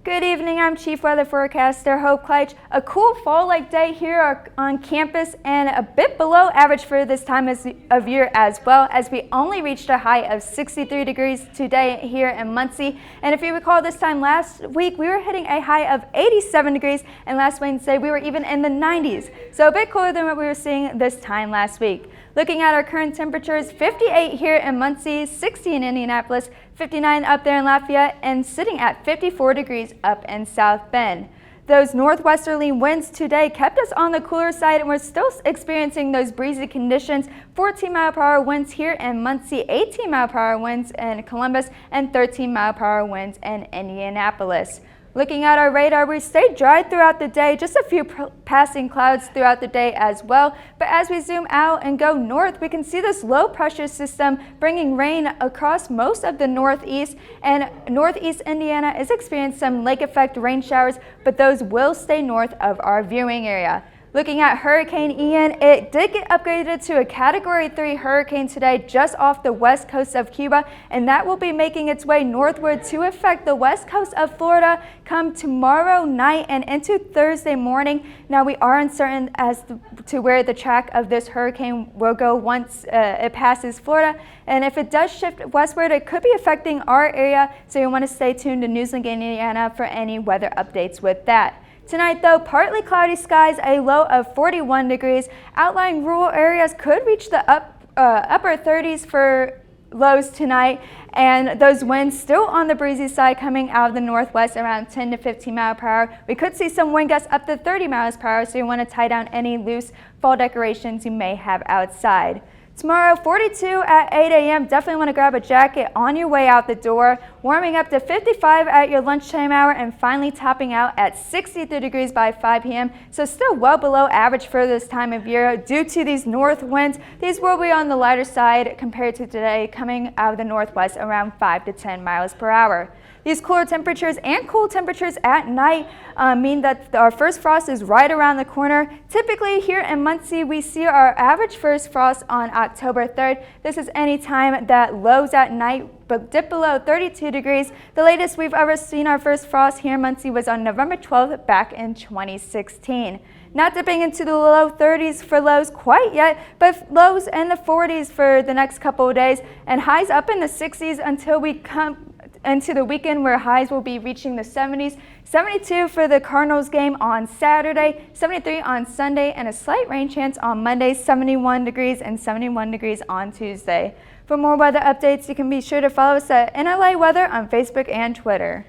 Good evening, I'm Chief Weather Forecaster Hope Kleitsch. A cool fall-like day here on campus and a bit below average for this time of year as well, as we only reached a high of 63 degrees today here in Muncie. And if you recall, this time last week we were hitting a high of 87 degrees, and last Wednesday we were even in the 90s. So a bit cooler than what we were seeing this time last week. Looking at our current temperatures, 58 here in Muncie, 60 in Indianapolis, 59 up there in Lafayette, and sitting at 54 degrees up in South Bend. Those northwesterly winds today kept us on the cooler side, and we're still experiencing those breezy conditions. 14-mile-per-hour winds here in Muncie, 18-mile-per-hour winds in Columbus, and 13-mile-per-hour winds in Indianapolis. Looking at our radar, we stayed dry throughout the day, just a few passing clouds throughout the day as well. But as we zoom out and go north, we can see this low pressure system bringing rain across most of the northeast, and northeast Indiana is experiencing some lake effect rain showers, but those will stay north of our viewing area. Looking at Hurricane Ian, it did get upgraded to a Category 3 hurricane today just off the west coast of Cuba, and that will be making its way northward to affect the west coast of Florida come tomorrow night and into Thursday morning. Now, we are uncertain as to where the track of this hurricane will go once it passes Florida, and if it does shift westward, it could be affecting our area, so you want to stay tuned to NewsLink Indiana for any weather updates with that. Tonight, though, partly cloudy skies, a low of 41 degrees. Outlying rural areas could reach the upper 30s for lows tonight, and those winds still on the breezy side coming out of the northwest around 10 to 15 miles per hour. We could see some wind gusts up to 30 miles per hour, so you want to tie down any loose fall decorations you may have outside. Tomorrow, 42 at 8 a.m. Definitely want to grab a jacket on your way out the door. Warming up to 55 at your lunchtime hour, and finally topping out at 63 degrees by 5 p.m. So still well below average for this time of year due to these north winds. These will be on the lighter side compared to today, coming out of the northwest around 5 to 10 miles per hour. These cooler temperatures and cool temperatures at night mean that our first frost is right around the corner. Typically here in Muncie, we see our average first frost on October 3rd. This is any time that lows at night but dip below 32 degrees. The latest we've ever seen our first frost here in Muncie was on November 12th back in 2016. Not dipping into the low 30s for lows quite yet, but lows in the 40s for the next couple of days, and highs up in the 60s until we come into the weekend, where highs will be reaching the 70s. 72 for the Cardinals game on Saturday, 73 on Sunday, and a slight rain chance on Monday, 71 degrees and 71 degrees on Tuesday. For more weather updates, you can be sure to follow us at NLA Weather on Facebook and Twitter.